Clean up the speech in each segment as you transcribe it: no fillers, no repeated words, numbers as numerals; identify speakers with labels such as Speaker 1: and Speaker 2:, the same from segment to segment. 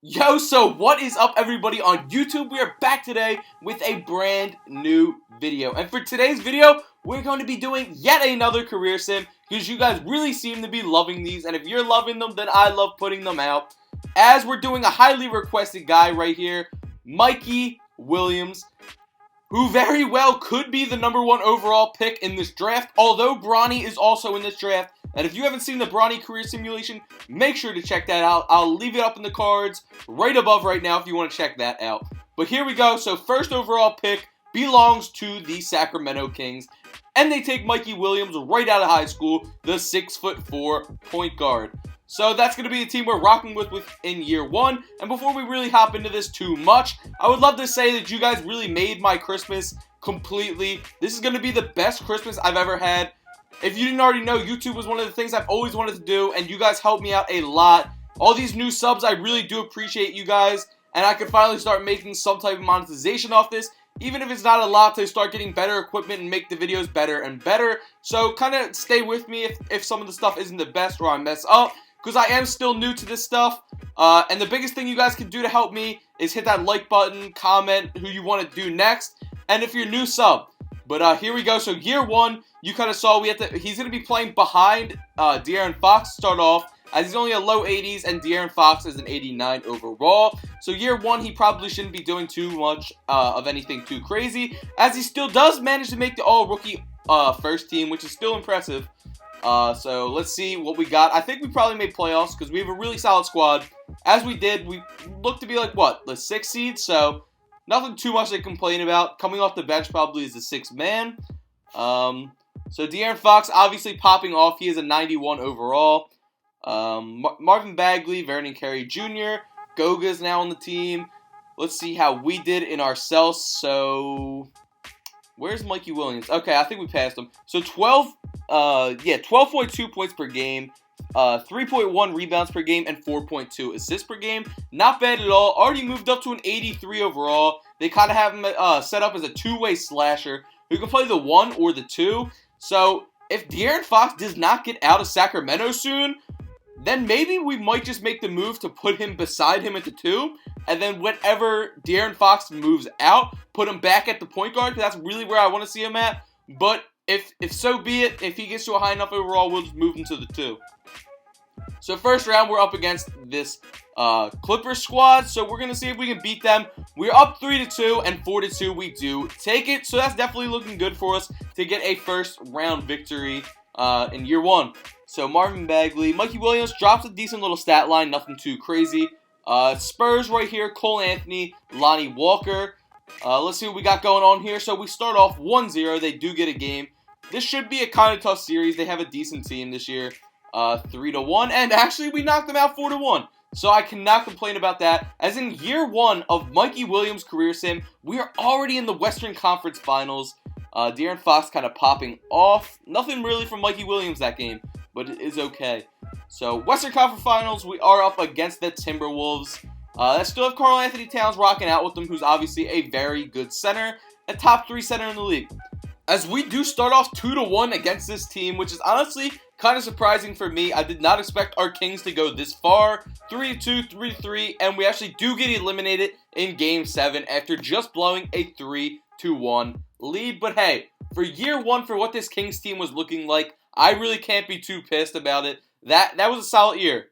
Speaker 1: Yo, so what is up everybody on YouTube? We are back today with a brand new video. And for today's video, we're going to be doing yet another career sim because you guys really seem to be loving these. And if you're loving them, then I love putting them out. As we're doing a highly requested guy right here, Mikey Williams, who very well could be the #1 overall pick in this draft, although Bronny is also in this draft. And if you haven't seen the Bronny career simulation, make sure to check that out. I'll leave it up in the cards right above right now if you want to check that out. But here we go. So first overall pick belongs to the Sacramento Kings. And they take Mikey Williams right out of high school, the 6'4" point guard. So that's going to be the team we're rocking with in year one. And before we really hop into this too much, I would love to say that you guys really made my Christmas completely. This is going to be the best Christmas I've ever had. If you didn't already know, YouTube was one of the things I've always wanted to do, and you guys helped me out a lot. All these new subs, I really do appreciate you guys, and I can finally start making some type of monetization off this, even if it's not a lot, to start getting better equipment and make the videos better and better. So kind of stay with me if some of the stuff isn't the best or I mess up, because I am still new to this stuff. And the biggest thing you guys can do to help me is hit that like button, comment who you want to do next, and if you're new, sub. But here we go. So year one, you kind of saw he's going to be playing behind De'Aaron Fox to start off, as he's only a low 80s and De'Aaron Fox is an 89 overall. So year one, he probably shouldn't be doing too much of anything too crazy, as he still does manage to make the all-rookie first team, which is still impressive. So let's see what we got. I think we probably made playoffs because we have a really solid squad. As we did, we look to be like, what, the 6th seed? So nothing too much to complain about. Coming off the bench probably is the 6th man. So De'Aaron Fox obviously popping off. He is a 91 overall. Marvin Bagley, Vernon Carey Jr. Goga's now on the team. Let's see how we did in our cells. So where's Mikey Williams? Okay, I think we passed him. So 12.2 points per game. 3.1 rebounds per game and 4.2 assists per game. Not bad at all. Already moved up to an 83 overall. They kind of have him set up as a two-way slasher who can play the 1 or the 2. So if De'Aaron Fox does not get out of Sacramento soon, then maybe we might just make the move to put him beside him at the 2. And then whenever De'Aaron Fox moves out, put him back at the point guard, because that's really where I want to see him at. But if so be it, if he gets to a high enough overall, we'll just move him to the 2. So first round, we're up against this Clippers squad, so we're going to see if we can beat them. We're up 3-2, and 4-2, we do take it. So that's definitely looking good for us to get a first round victory in year one. So Marvin Bagley, Mikey Williams drops a decent little stat line, nothing too crazy. Spurs right here, Cole Anthony, Lonnie Walker. Let's see what we got going on here. So we start off 1-0, they do get a game. This should be a kind of tough series. They have a decent team this year. 3-1, and actually we knocked them out 4-1. So I cannot complain about that. As in year one of Mikey Williams' career sim, we are already in the Western Conference Finals. De'Aaron Fox kind of popping off. Nothing really from Mikey Williams that game, but it is okay. So Western Conference Finals, we are up against the Timberwolves. They still have Karl Anthony Towns rocking out with them, who's obviously a very good center, a top 3 center in the league. As we do start off 2-1 against this team, which is honestly kind of surprising for me. I did not expect our Kings to go this far. 3-2, 3-3, and we actually do get eliminated in Game 7 after just blowing a 3-1 lead. But hey, for year one, for what this Kings team was looking like, I really can't be too pissed about it. That was a solid year.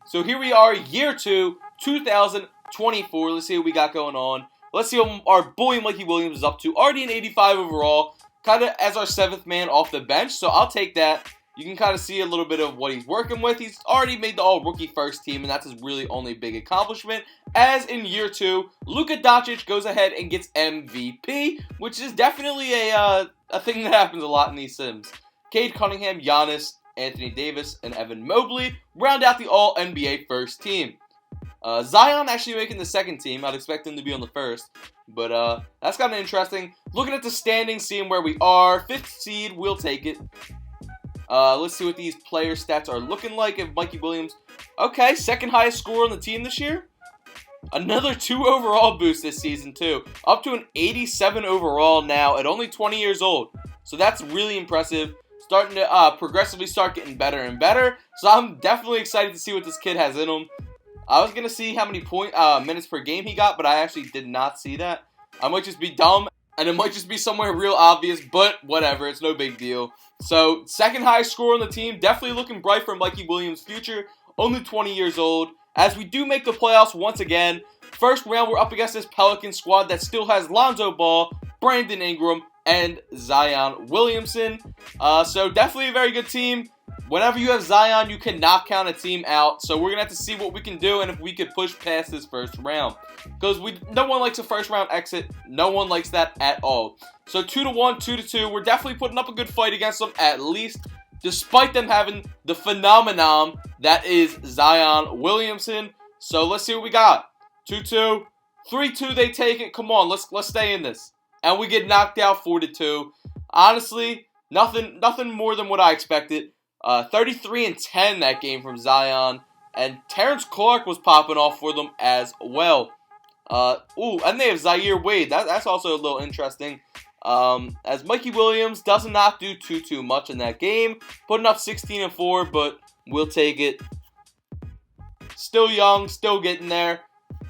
Speaker 1: So here we are, year 2, 2024. Let's see what we got going on. Let's see what our boy Mikey Williams is up to. Already an 85 overall, kind of as our 7th man off the bench, so I'll take that. You can kind of see a little bit of what he's working with. He's already made the all-rookie first team, and that's his really only big accomplishment. As in year 2, Luka Doncic goes ahead and gets MVP, which is definitely a thing that happens a lot in these sims. Cade Cunningham, Giannis, Anthony Davis, and Evan Mobley round out the all-NBA first team. Zion actually making the 2nd team. I'd expect him to be on the 1st. But that's kind of interesting. Looking at the standings, seeing where we are. 5th seed, we'll take it. Let's see what these player stats are looking like. If Mikey Williams, okay, 2nd highest scorer on the team this year. Another 2 overall boost this season too. Up to an 87 overall now at only 20 years old. So that's really impressive. Starting to progressively start getting better and better. So I'm definitely excited to see what this kid has in him. I was going to see how many minutes per game he got, but I actually did not see that. I might just be dumb, and it might just be somewhere real obvious, but whatever. It's no big deal. So, second highest scorer on the team. Definitely looking bright for Mikey Williams' future. Only 20 years old. As we do make the playoffs once again. First round, we're up against this Pelican squad that still has Lonzo Ball, Brandon Ingram, and Zion Williamson. So definitely a very good team. Whenever you have Zion, you cannot count a team out. So we're going to have to see what we can do and if we could push past this first round. Because no one likes a first round exit. No one likes that at all. So 2-1, 2-2. We're definitely putting up a good fight against them at least. Despite them having the phenomenon that is Zion Williamson. So let's see what we got. 2-2. 3-2, they take it. Come on, let's stay in this. And we get knocked out 4-2. Honestly, nothing more than what I expected. 33-10 that game from Zion. And Terrence Clark was popping off for them as well. And they have Zaire Wade. That's also a little interesting. As Mikey Williams does not do too much in that game. Putting up 16-4, but we'll take it. Still young, still getting there.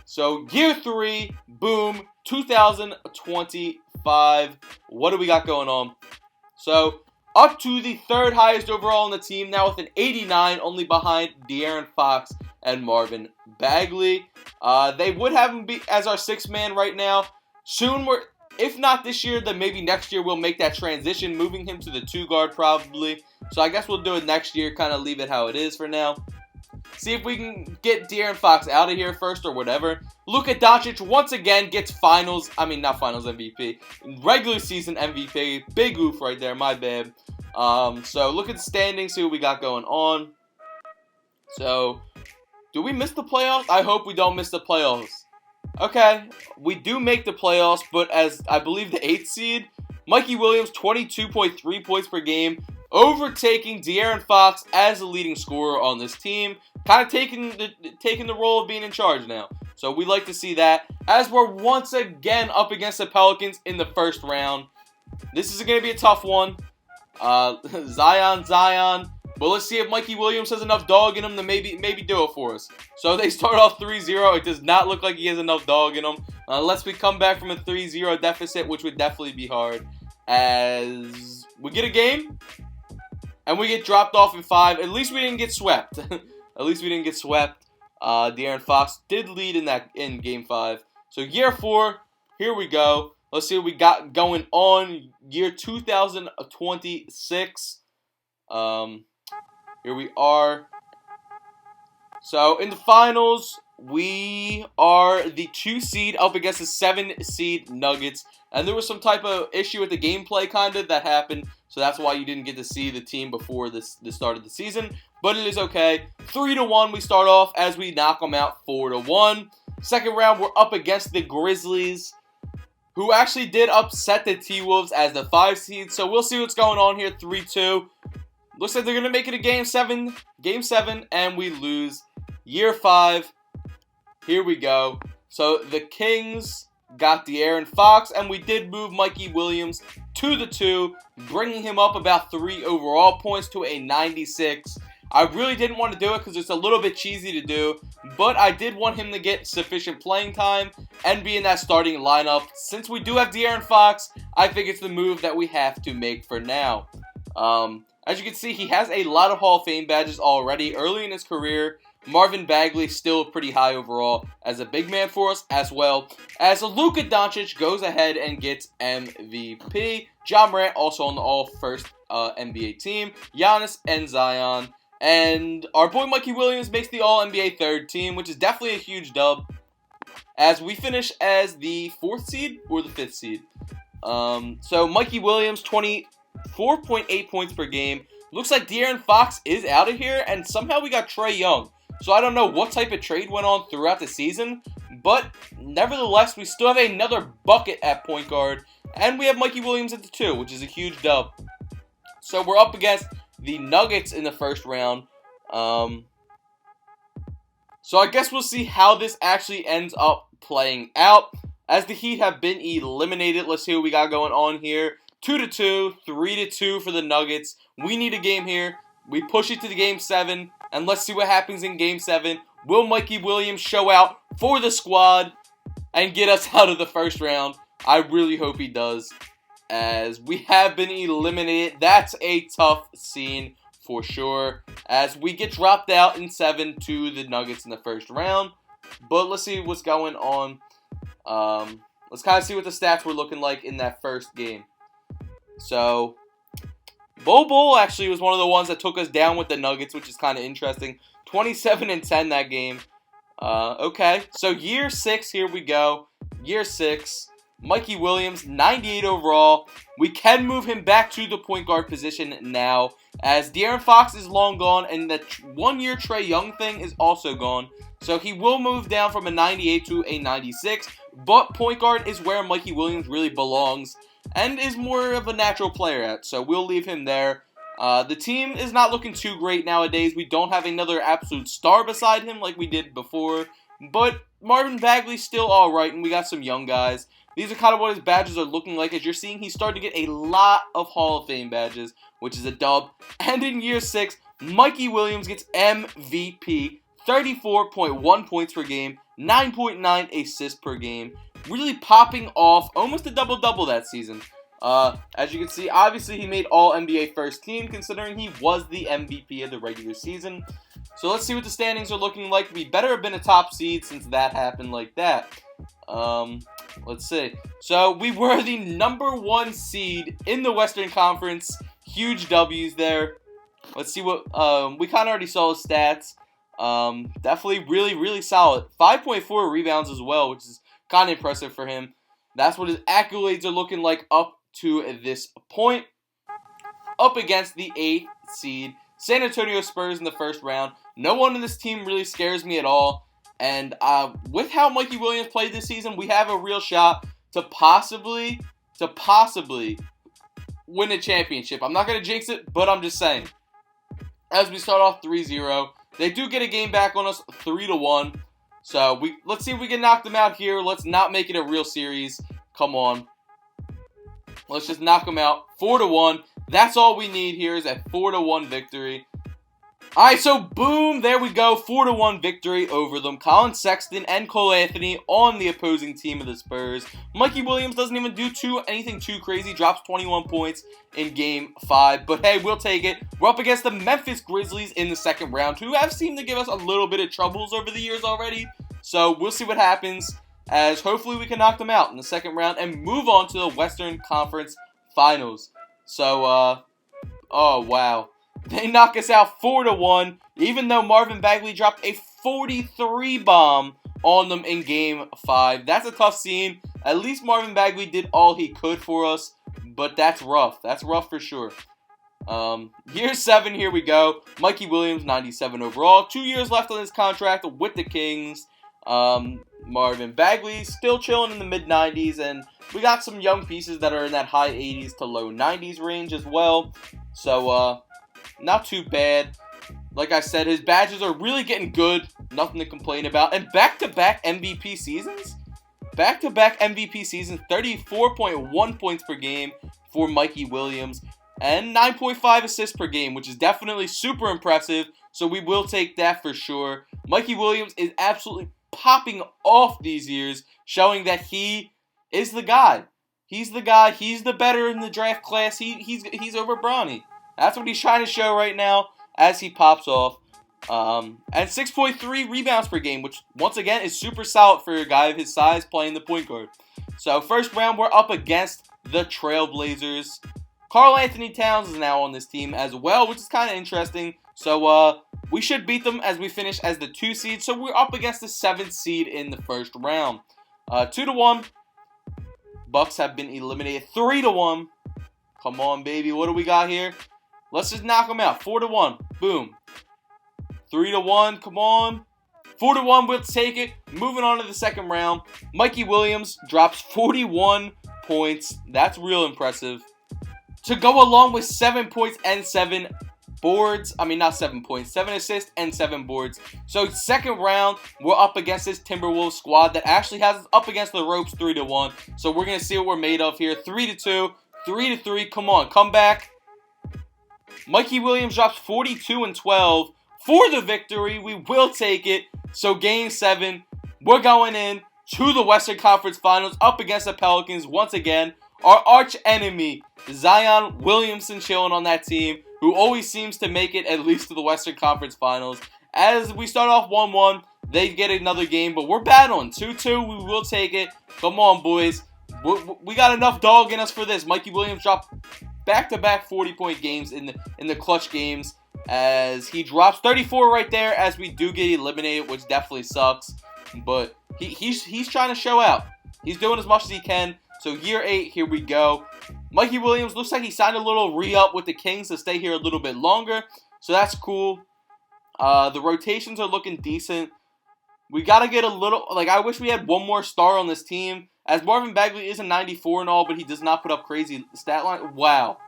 Speaker 1: So, year 3, boom, 2025. What do we got going on? So, up to the third highest overall on the team, now with an 89, only behind De'Aaron Fox and Marvin Bagley. They would have him be as our 6th man right now. Soon, if not this year, then maybe next year we'll make that transition, moving him to the 2 guard probably. So, I guess we'll do it next year, kind of leave it how it is for now. See if we can get De'Aaron Fox out of here first or whatever. Luka Doncic once again gets not finals MVP. Regular season MVP. Big oof right there, my bad. So look at the standings, see what we got going on. So, do we miss the playoffs? I hope we don't miss the playoffs. Okay, we do make the playoffs, but as I believe the 8th seed, Mikey Williams, 22.3 points per game, overtaking De'Aaron Fox as the leading scorer on this team. Kind of taking the role of being in charge now. So we like to see that. As we're once again up against the Pelicans in the first round. This is going to be a tough one. Zion. But let's see if Mikey Williams has enough dog in him to maybe do it for us. So they start off 3-0. It does not look like he has enough dog in him. Unless we come back from a 3-0 deficit, which would definitely be hard. As we get a game. And we get dropped off in 5. At least we didn't get swept. De'Aaron Fox did lead in Game 5. So year 4, here we go. Let's see what we got going on. Year 2026. Here we are. So in the finals, we are the 2 seed up against the 7 seed Nuggets. And there was some type of issue with the gameplay kind of that happened. So that's why you didn't get to see the team before the start of the season. But it is okay. 3-1 we start off as we knock them out 4-1. Second round, we're up against the Grizzlies, who actually did upset the T-Wolves as the 5 seed. So we'll see what's going on here. 3-2. Looks like they're going to make it a Game 7, and we lose. Year 5. Here we go. So the Kings got De'Aaron Fox, and we did move Mikey Williams to the 2, bringing him up about 3 overall points to a 96. I really didn't want to do it because it's a little bit cheesy to do, but I did want him to get sufficient playing time and be in that starting lineup. Since we do have De'Aaron Fox, I think it's the move that we have to make for now. As you can see, he has a lot of Hall of Fame badges already early in his career. Marvin Bagley still pretty high overall as a big man for us, as well as Luka Doncic goes ahead and gets MVP. Ja Morant also on the all-first NBA team. Giannis and Zion. And our boy Mikey Williams makes the all-NBA 3rd team, which is definitely a huge dub. As we finish as the 4th seed or the 5th seed. So Mikey Williams, 24.8 points per game. Looks like De'Aaron Fox is out of here, and somehow we got Trae Young. So I don't know what type of trade went on throughout the season, but nevertheless, we still have another bucket at point guard, and we have Mikey Williams at the 2, which is a huge dub. So we're up against the Nuggets in the first round. So I guess we'll see how this actually ends up playing out. As the Heat have been eliminated, let's see what we got going on here. 2-2, 3-2 for the Nuggets. We need a game here. We push it to the Game 7, and let's see what happens in Game 7. Will Mikey Williams show out for the squad and get us out of the first round? I really hope he does, as we have been eliminated. That's a tough scene for sure, as we get dropped out in 7 to the Nuggets in the first round. But let's see what's going on. Let's kind of see what the stats were looking like in that first game. So, Bull actually was one of the ones that took us down with the Nuggets, which is kind of interesting. 27-10 that game. Okay, so year 6, here we go. Year 6. Mikey Williams, 98 overall. We can move him back to the point guard position now, as De'Aaron Fox is long gone, and the 1-year Trae Young thing is also gone. So he will move down from a 98 to a 96, but point guard is where Mikey Williams really belongs and is more of a natural player at, so we'll leave him there. The team is not looking too great nowadays. We don't have another absolute star beside him like we did before, but Marvin Bagley's still alright, and we got some young guys. These are kind of what his badges are looking like. As you're seeing, he's starting to get a lot of Hall of Fame badges, which is a dub. And in year 6, Mikey Williams gets MVP, 34.1 points per game, 9.9 assists per game. Really popping off, almost a double-double that season. As you can see, obviously he made All-NBA first team, considering he was the MVP of the regular season. So let's see what the standings are looking like. We better have been a top seed since that happened like that. Let's see. So we were the number 1 seed in the Western Conference. Huge W's there. Let's see what, we kind of already saw his stats. Definitely really solid. 5.4 rebounds as well, which is kind of impressive for him. That's what his accolades are looking like up to this point. Up against the 8th seed, San Antonio Spurs in the first round. No one in this team really scares me at all. And with how Mikey Williams played this season, we have a real shot to possibly win a championship. I'm not going to jinx it, but I'm just saying. As we start off 3-0, they do get a game back on us 3-1. So let's see if we can knock them out here. Let's not make it a real series. Come on. Let's just knock them out 4-1. That's all we need here is a 4-1 victory. Alright, so boom, there we go, 4-1 victory over them. Colin Sexton and Cole Anthony on the opposing team of the Spurs. Mikey Williams doesn't even do anything too crazy, drops 21 points in Game 5. But hey, we'll take it. We're up against the Memphis Grizzlies in the second round, who have seemed to give us a little bit of troubles over the years already. So we'll see what happens, as hopefully we can knock them out in the second round and move on to the Western Conference Finals. So, oh wow. They knock us out 4-1, even though Marvin Bagley dropped a 43 bomb on them in Game 5. That's a tough scene. At least Marvin Bagley did all he could for us, but that's rough. That's rough for sure. Year 7, here we go. Mikey Williams, 97 overall. 2 years left on his contract with the Kings. Marvin Bagley still chilling in the mid-90s, and we got some young pieces that are in that high 80s to low 90s range as well. So, not too bad. Like I said, his badges are really getting good. Nothing to complain about. And back-to-back MVP seasons? Back-to-back MVP seasons. 34.1 points per game for Mikey Williams. And 9.5 assists per game, which is definitely super impressive. So we will take that for sure. Mikey Williams is absolutely popping off these years, showing that he is the guy. He's the guy. He's the better in the draft class. He's over Bronny. That's what he's trying to show right now as he pops off. And 6.3 rebounds per game, which once again is super solid for a guy of his size playing the point guard. So first round, we're up against the Trailblazers. Karl Anthony Towns is now on this team as well, which is kind of interesting. So we should beat them as we finish as the 2 seed. So we're up against the 7th seed in the first round. 2-1. Bucks have been eliminated. 3-1. Come on, baby. What do we got here? Let's just knock them out. 4-1. Boom. 3-1. Come on. 4-1. We'll take it. Moving on to the second round. Mikey Williams drops 41 points. That's real impressive. To go along with 7 points and 7 boards. I mean, not 7 points. 7 assists and 7 boards. So, second round, we're up against this Timberwolves squad that actually has us up against the ropes 3-1. So, we're going to see what we're made of here. 3-2. 3-3. Come on. Come back. Mikey Williams drops 42 and 12 for the victory. We will take it. So Game 7, we're going in to the Western Conference Finals up against the Pelicans once again. Our arch enemy, Zion Williamson, chilling on that team, who always seems to make it at least to the Western Conference Finals. As we start off 1-1, they get another game, but we're battling 2-2. We will take it. Come on, boys. We got enough dog in us for this. Mikey Williams dropped back-to-back 40-point games in the clutch games, as he drops 34 right there as we do get eliminated, which definitely sucks. But he's trying to show out. He's doing as much as he can. So year 8, here we go. Mikey Williams looks like he signed a little re-up with the Kings to stay here a little bit longer. So that's cool. The rotations are looking decent. We got to get a little, I wish we had one more star on this team. As Marvin Bagley is a 94 and all, but he does not put up crazy stat line. Wow.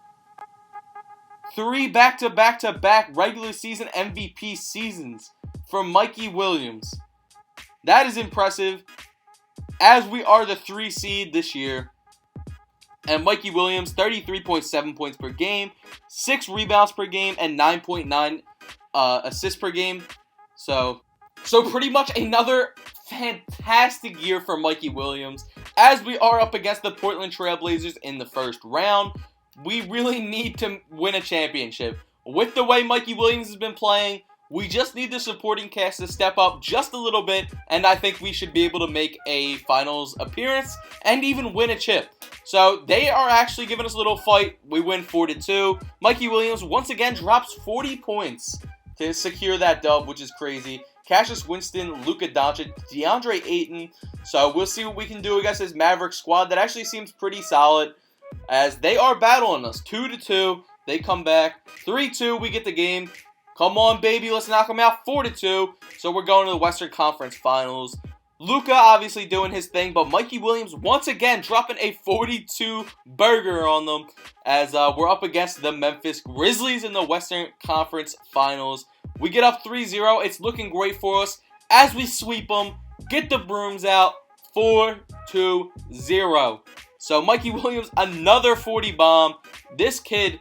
Speaker 1: 3 back-to-back regular season MVP seasons from Mikey Williams. That is impressive, as we are the 3 seed this year. And Mikey Williams, 33.7 points per game, 6 rebounds per game, and 9.9 assists per game. So pretty much another fantastic year for Mikey Williams, as we are up against the Portland Trailblazers in the first round. We really need to win a championship. With the way Mikey Williams has been playing, we just need the supporting cast to step up just a little bit, and I think we should be able to make a finals appearance and even win a chip. So they are actually giving us a little fight. We win 4-2. Mikey Williams once again drops 40 points to secure that dub, which is crazy. Cassius Winston, Luka Doncic, DeAndre Ayton. So we'll see what we can do against this Maverick squad that actually seems pretty solid, as they are battling us. 2-2. They come back. 3-2. We get the game. Come on, baby. Let's knock them out. 4-2. So we're going to the Western Conference Finals. Luka obviously doing his thing, but Mikey Williams once again dropping a 42 burger on them, as we're up against the Memphis Grizzlies in the Western Conference Finals. We get up 3-0. It's looking great for us as we sweep them, get the brooms out. 4-0. So Mikey Williams, another 40 bomb. This kid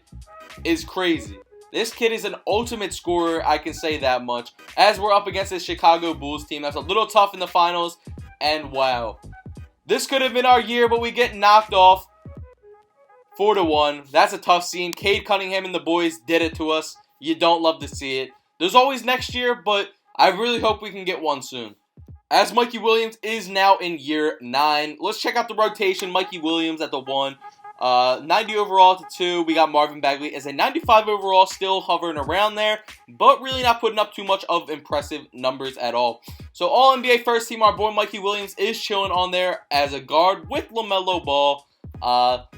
Speaker 1: is crazy. This kid is an ultimate scorer, I can say that much. As we're up against this Chicago Bulls team that's a little tough in the finals. And wow. This could have been our year, but we get knocked off 4-1. That's a tough scene. Cade Cunningham and the boys did it to us. You don't love to see it. There's always next year, but I really hope we can get one soon. As Mikey Williams is now in year 9. Let's check out the rotation. Mikey Williams at the 1. 90 overall to 2. We got Marvin Bagley as a 95 overall, still hovering around there, but really not putting up too much of impressive numbers at all. So all NBA first team, our boy Mikey Williams is chilling on there as a guard with LaMelo Ball.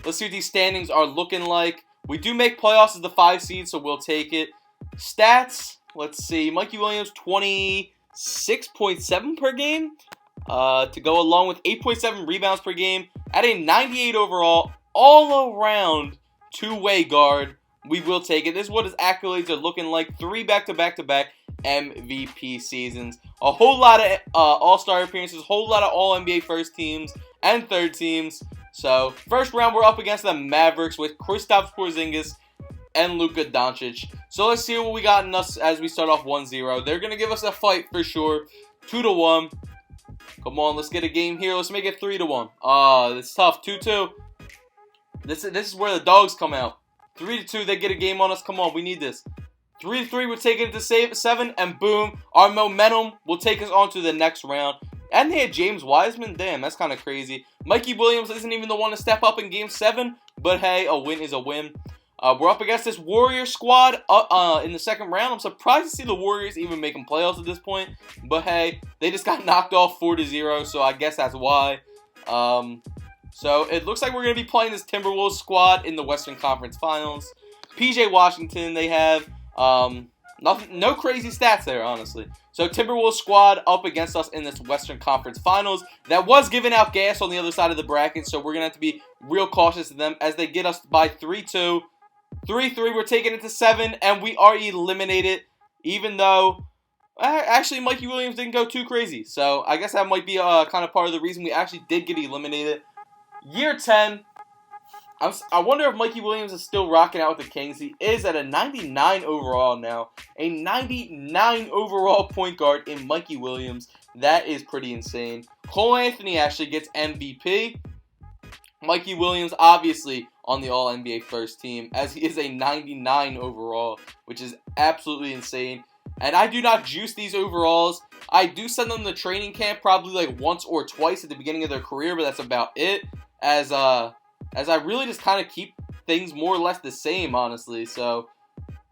Speaker 1: Let's see what these standings are looking like. We do make playoffs as the 5 seed, so we'll take it. Stats, let's see. Mikey Williams, 26.7 per game, to go along with 8.7 rebounds per game at a 98 overall. All around two-way guard. We will take it. This is what his accolades are looking like. 3 back-to-back MVP seasons. A whole lot of all-star appearances. A whole lot of all-NBA first teams and third teams. So, first round, we're up against the Mavericks with Kristaps Porzingis and Luka Doncic. So, let's see what we got in us as we start off 1-0. They're going to give us a fight for sure. 2-1. Come on, let's get a game here. Let's make it 3-1. It's tough. 2-2. This is where the dogs come out. 3-2, they get a game on us. Come on, we need this. 3-3, we're taking it to 7, and boom, our momentum will take us on to the next round. And they had James Wiseman. Damn, that's kind of crazy. Mikey Williams isn't even the one to step up in Game 7, but hey, a win is a win. We're up against this Warrior squad in the second round. I'm surprised to see the Warriors even making playoffs at this point, but hey, they just got knocked off 4-0, so I guess that's why. So it looks like we're going to be playing this Timberwolves squad in the Western Conference Finals. PJ Washington, they have no crazy stats there, honestly. So Timberwolves squad up against us in this Western Conference Finals. That was giving out gas on the other side of the bracket, so we're going to have to be real cautious of them as they get us by 3-2. 3-3, we're taking it to 7, and we are eliminated, even though actually Mikey Williams didn't go too crazy. So I guess that might be kind of part of the reason we actually did get eliminated. Year 10, I wonder if Mikey Williams is still rocking out with the Kings. He is at a 99 overall now. A 99 overall point guard in Mikey Williams. That is pretty insane. Cole Anthony actually gets MVP. Mikey Williams obviously on the All-NBA first team, as he is a 99 overall, which is absolutely insane. And I do not juice these overalls. I do send them to training camp probably like once or twice at the beginning of their career, but that's about it. As I really just kind of keep things more or less the same, honestly. So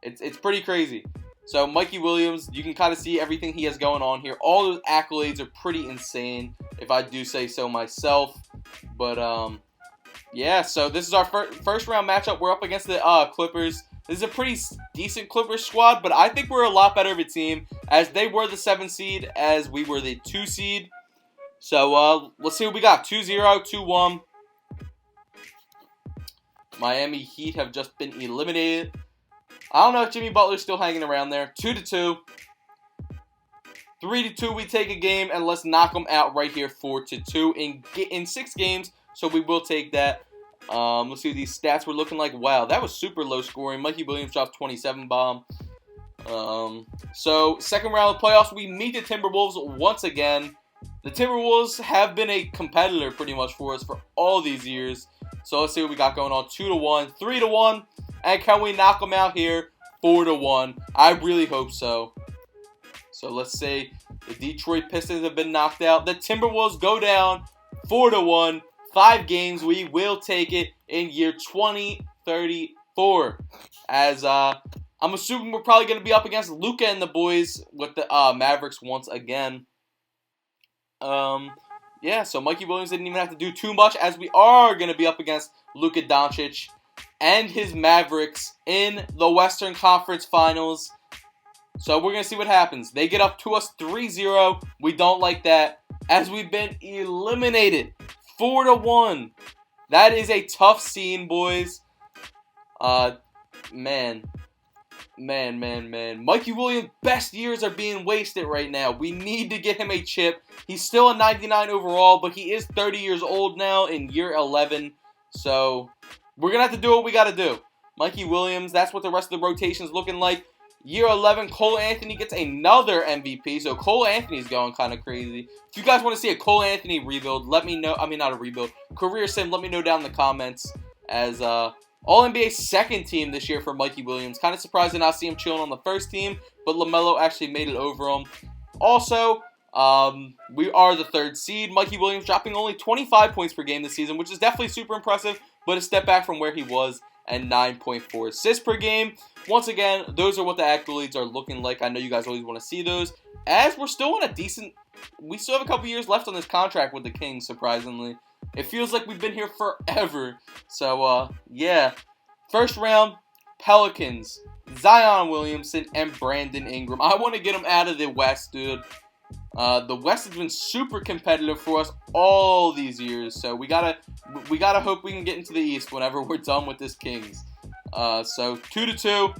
Speaker 1: it's pretty crazy. So Mikey Williams, you can kind of see everything he has going on here. All those accolades are pretty insane, if I do say so myself. But yeah, so this is our first round matchup. We're up against the Clippers. This is a pretty decent Clippers squad, but I think we're a lot better of a team, as they were the 7 seed, as we were the 2 seed. So let's see what we got. 2-0, 2-1. Miami Heat have just been eliminated. I don't know if Jimmy Butler's still hanging around there. 2-2. 3-2, we take a game, and let's knock them out right here. 4-2 in 6 games. So we will take that. Let's see what these stats were looking like. Wow, that was super low scoring. Mikey Williams dropped 27 bomb. So second round of playoffs, we meet the Timberwolves once again. The Timberwolves have been a competitor pretty much for us for all these years. So let's see what we got going on. 2-1, 3-1, and can we knock them out here? 4-1. I really hope so. So let's say the Detroit Pistons have been knocked out. The Timberwolves go down 4-1. 5 games, we will take it in year 2034. As I'm assuming we're probably going to be up against Luka and the boys with the Mavericks once again. Yeah, so Mikey Williams didn't even have to do too much, as we are going to be up against Luka Doncic and his Mavericks in the Western Conference Finals. So we're going to see what happens. They get up to us 3-0. We don't like that, as we've been eliminated. 4-1. That is a tough scene, boys. Man. Mikey Williams' best years are being wasted right now. We need to get him a chip. He's still a 99 overall, but he is 30 years old now in year 11. So we're going to have to do what we got to do. Mikey Williams, that's what the rest of the rotation is looking like. Year 11, Cole Anthony gets another MVP. So Cole Anthony's going kind of crazy. If you guys want to see a Cole Anthony rebuild, let me know. I mean, not a rebuild. Career sim, let me know down in the comments. As All-NBA second team this year for Mikey Williams. Kind of surprised to not see him chilling on the first team. But LaMelo actually made it over him. Also, we are the 3rd seed. Mikey Williams dropping only 25 points per game this season, which is definitely super impressive. But a step back from where he was. And 9.4 assists per game. Once again, those are what the accolades are looking like. I know you guys always want to see those. As we're still on a decent... We still have a couple years left on this contract with the Kings, surprisingly. It feels like we've been here forever. So, yeah. First round, Pelicans. Zion Williamson and Brandon Ingram. I want to get them out of the West, dude. The West has been super competitive for us all these years, so we gotta hope we can get into the East whenever we're done with this Kings. So 2-2,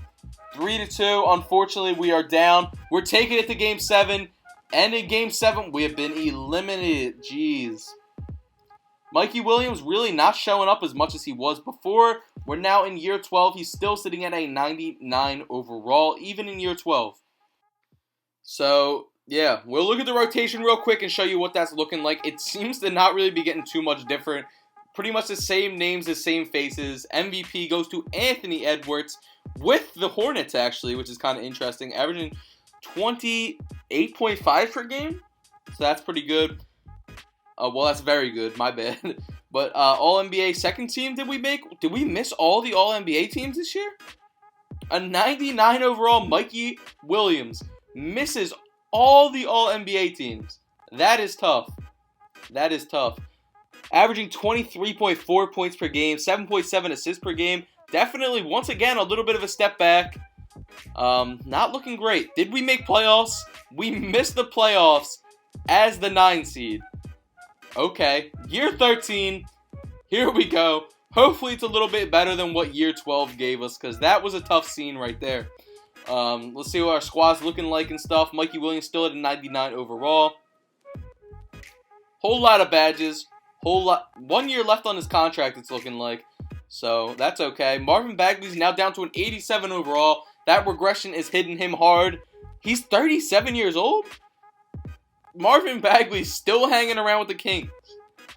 Speaker 1: 3-2. Unfortunately, we are down. We're taking it to Game 7, and in Game 7, we have been eliminated. Jeez. Mikey Williams really not showing up as much as he was before. We're now in year 12. He's still sitting at a 99 overall, even in year 12. So... yeah, we'll look at the rotation real quick and show you what that's looking like. It seems to not really be getting too much different. Pretty much the same names, the same faces. MVP goes to Anthony Edwards with the Hornets, actually, which is kind of interesting. Averaging 28.5 per game. So that's pretty good. Well, that's very good. My bad. But All-NBA second team did we make? Did we miss all the All-NBA teams this year? A 99 overall Mikey Williams misses all the All-NBA teams. That is tough. That is tough. Averaging 23.4 points per game, 7.7 assists per game. Definitely, once again, a little bit of a step back. Not looking great. Did we make playoffs? We missed the playoffs as the 9 seed. Okay. Year 13. Here we go. Hopefully it's a little bit better than what year 12 gave us, because that was a tough scene right there. Let's see what our squad's looking like and stuff. Mikey Williams still at a 99 overall. Whole lot of badges. 1 year left on his contract, it's looking like. So that's okay. Marvin Bagley's now down to an 87 overall. That regression is hitting him hard. He's 37 years old. Marvin Bagley's still hanging around with the Kings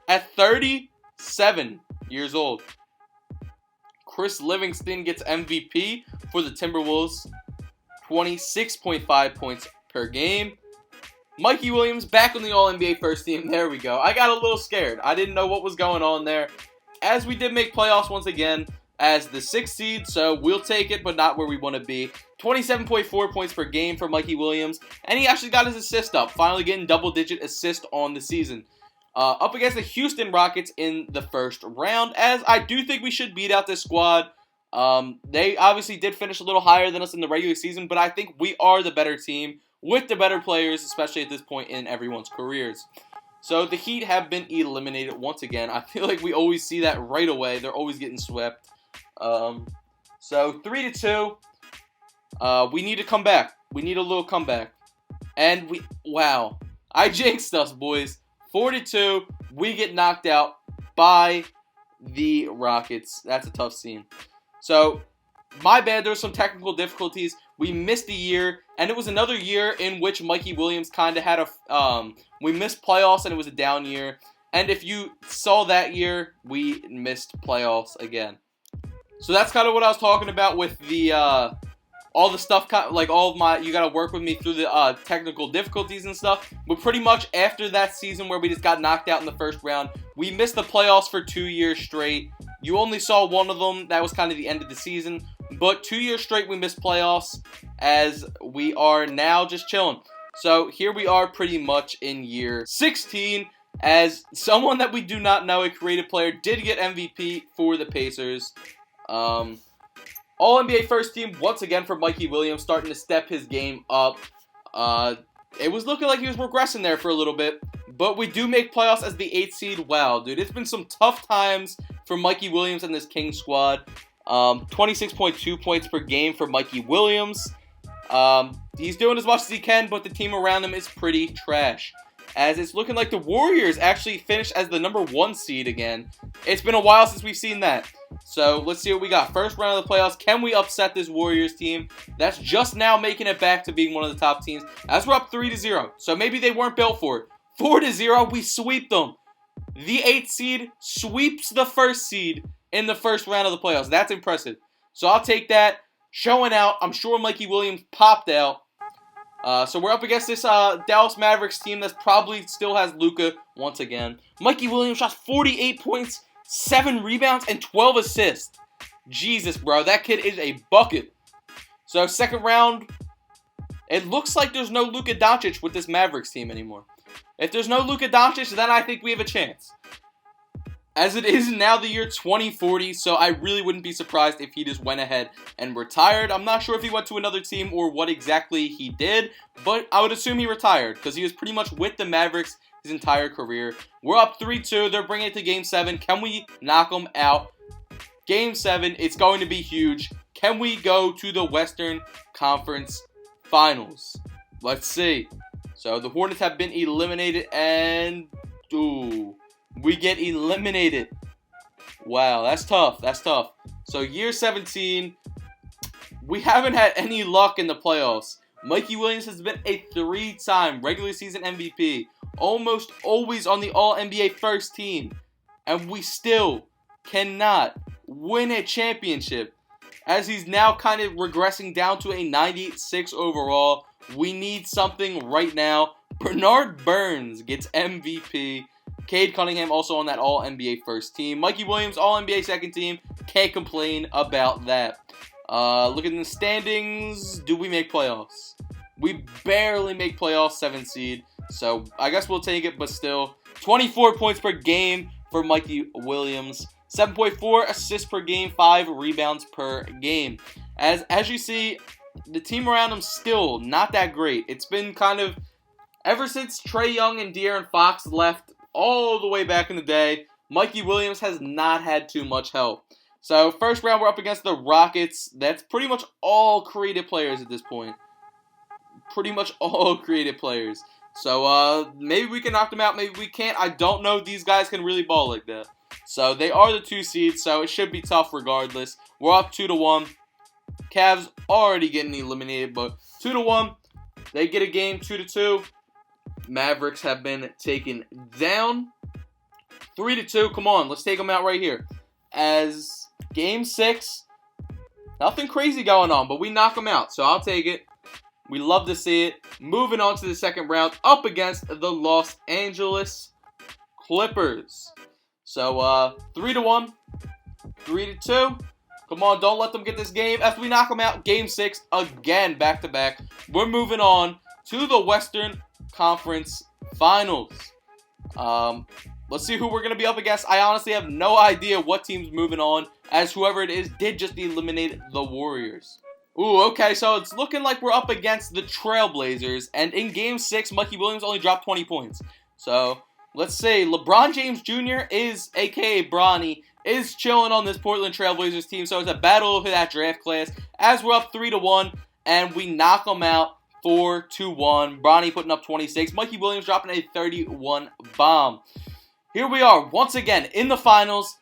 Speaker 1: at 37 years old. Chris Livingston gets MVP for the Timberwolves. 26.5 points per game. Mikey Williams back on the All-NBA first team. There we go. I got a little scared. I didn't know what was going on there. As we did make playoffs once again as the 6th seed, so we'll take it, but not where we want to be. 27.4 points per game for Mikey Williams, and he actually got his assist up, finally getting double-digit assist on the season. Up against the Houston Rockets in the first round, as I do think we should beat out this squad. They obviously did finish a little higher than us in the regular season, but I think we are the better team with the better players, especially at this point in everyone's careers. So the Heat have been eliminated once again. I feel like we always see that right away. They're always getting swept. So 3-2. We need to come back. We need a little comeback. And wow. I jinxed us, boys. 4-2. We get knocked out by the Rockets. That's a tough scene. So, my bad. There were some technical difficulties. We missed a year, and it was another year in which Mikey Williams kind of had a we missed playoffs, and it was a down year. And if you saw that year, we missed playoffs again. So that's kind of what I was talking about with the all the stuff, like all of my, you got to work with me through the technical difficulties and stuff. But pretty much after that season where we just got knocked out in the first round, we missed the playoffs for 2 years straight. You only saw one of them. That was kind of the end of the season. But 2 years straight we missed playoffs, as we are now just chilling. So here we are pretty much in year 16. As someone that we do not know, a creative player, did get MVP for the Pacers. All-NBA first team, once again for Mikey Williams, starting to step his game up. It was looking like he was regressing there for a little bit. But we do make playoffs as the 8th seed. Wow, dude, it's been some tough times for Mikey Williams and this Kings squad. 26.2 points per game for Mikey Williams. He's doing as much as he can, but the team around him is pretty trash. As it's looking like the Warriors actually finished as the number 1 seed again. It's been a while since we've seen that. So let's see what we got. First round of the playoffs. Can we upset this Warriors team that's just now making it back to being one of the top teams? As we're up 3-0. So maybe they weren't built for it. 4-0, we sweep them. The 8th seed sweeps the 1st seed in the first round of the playoffs. That's impressive. So I'll take that. Showing out. I'm sure Mikey Williams popped out. So we're up against this Dallas Mavericks team that probably still has Luka once again. Mikey Williams shot 48 points, 7 rebounds, and 12 assists. Jesus, bro. That kid is a bucket. So second round, it looks like there's no Luka Doncic with this Mavericks team anymore. If there's no Luka Doncic, then I think we have a chance. As it is now the year 2040, so I really wouldn't be surprised if he just went ahead and retired. I'm not sure if he went to another team or what exactly he did, but I would assume he retired because he was pretty much with the Mavericks his entire career. We're up 3-2. They're bringing it to Game 7. Can we knock them out? Game 7, it's going to be huge. Can we go to the Western Conference Finals? Let's see. So the Hornets have been eliminated, and we get eliminated. Wow, that's tough. That's tough. So year 17, we haven't had any luck in the playoffs. Mikey Williams has been a 3-time regular season MVP, almost always on the All-NBA first team, and we still cannot win a championship. As he's now kind of regressing down to a 96 overall. We need something right now. Bernard Burns gets MVP. Cade Cunningham also on that All-NBA first team. Mikey Williams, All-NBA second team. Can't complain about that. Look at the standings. Do we make playoffs? We barely make playoffs, 7th seed. So I guess we'll take it, but still. 24 points per game for Mikey Williams. 7.4 assists per game, 5 rebounds per game. As you see, the team around him still not that great. It's been kind of, ever since Trae Young and De'Aaron Fox left all the way back in the day, Mikey Williams has not had too much help. So first round we're up against the Rockets. That's pretty much all creative players at this point. Pretty much all creative players. So maybe we can knock them out, maybe we can't. I don't know if these guys can really ball like that. So they are the 2 seeds, so it should be tough regardless. We're up 2-1. Cavs already getting eliminated, but 2-1. They get a game 2-2. Mavericks have been taken down 3-2. Come on, let's take them out right here. As game 6, nothing crazy going on, but we knock them out, so I'll take it. We love to see it. Moving on to the second round, up against the Los Angeles Clippers. So 3-1, 3-2. Come on, don't let them get this game. After we knock them out, game 6 again, back to back. We're moving on to the Western Conference Finals. Let's see who we're going to be up against. I honestly have no idea what team's moving on, as whoever it is did just eliminate the Warriors. Ooh, okay, so it's looking like we're up against the Trailblazers, and in Game 6, Mikey Williams only dropped 20 points. So, let's see, LeBron James Jr. is, a.k.a. Bronny, is chilling on this Portland Trailblazers team, so it's a battle of that draft class, as we're up 3-1, and we knock them out 4-1. Bronny putting up 26, Mikey Williams dropping a 31 bomb. Here we are, once again, in the finals.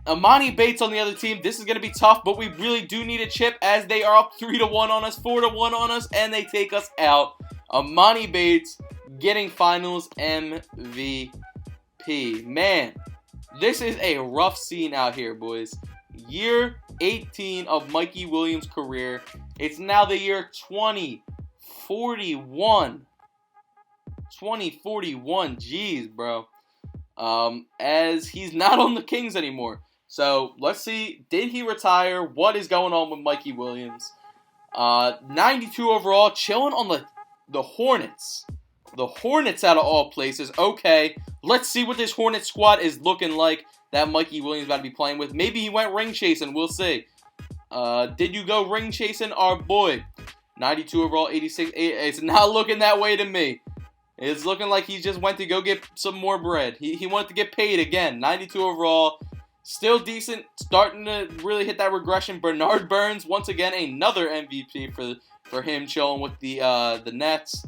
Speaker 1: Emoni Bates on the other team. This is going to be tough, but we really do need a chip as they are up 3-1 on us, 4-1 on us, and they take us out. Emoni Bates getting finals MVP. Man, this is a rough scene out here, boys. Year 18 of Mikey Williams' career. It's now the year 2041. 2041, jeez, bro. As he's not on the Kings anymore. So, let's see, did he retire? What is going on with Mikey Williams? 92 overall, chilling on the Hornets. The Hornets out of all places. Okay, let's see what this Hornet squad is looking like that Mikey Williams about to be playing with. Maybe he went ring chasing, we'll see. Did you go ring chasing, our boy? 92 overall, 86, it's not looking that way to me. It's looking like he just went to go get some more bread. He wanted to get paid again. 92 overall. Still decent. Starting to really hit that regression. Bernard Burns, once again, another MVP for him chilling with the Nets.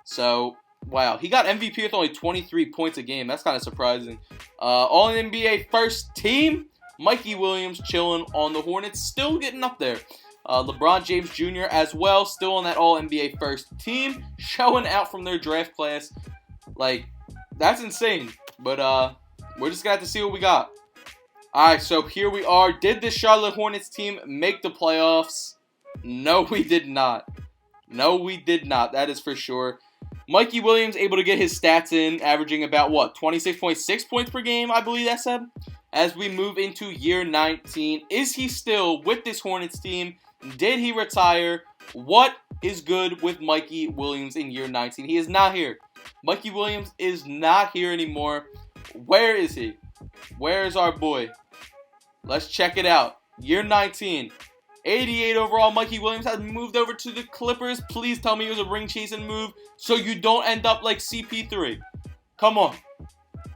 Speaker 1: So, wow. He got MVP with only 23 points a game. That's kind of surprising. All-NBA first team. Mikey Williams chilling on the Hornets. Still getting up there. LeBron James Jr. as well, still on that All-NBA first team, showing out from their draft class. Like, that's insane. But we're just going to have to see what we got. Alright, so here we are. Did the Charlotte Hornets team make the playoffs? No, we did not. No, we did not. That is for sure. Mikey Williams able to get his stats in, averaging about, 26.6 points per game, I believe that said. As we move into year 19, is he still with this Hornets team? Did he retire? What is good with Mikey Williams in year 19? He is not here. Mikey Williams is not here anymore. Where is he? Where is our boy? Let's check it out. Year 19. 88 overall. Mikey Williams has moved over to the Clippers. Please tell me it was a ring chasing move so you don't end up like CP3. Come on.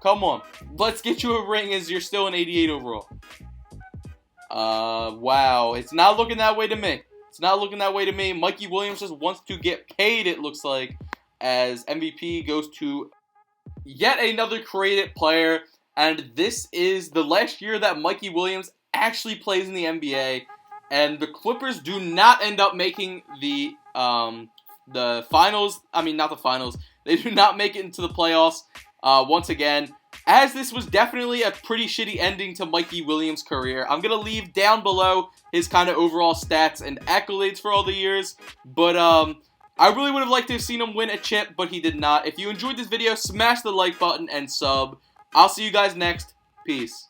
Speaker 1: Come on. Let's get you a ring as you're still an 88 overall. Wow. It's not looking that way to me. It's not looking that way to me. Mikey Williams just wants to get paid, it looks like, as MVP goes to yet another created player. And this is the last year that Mikey Williams actually plays in the NBA. And the Clippers do not end up making the finals. I mean, not the finals. They do not make it into the playoffs once again. As this was definitely a pretty shitty ending to Mikey Williams' career. I'm going to leave down below his kind of overall stats and accolades for all the years. But I really would have liked to have seen him win a chip, but he did not. If you enjoyed this video, smash the like button and sub. I'll see you guys next. Peace.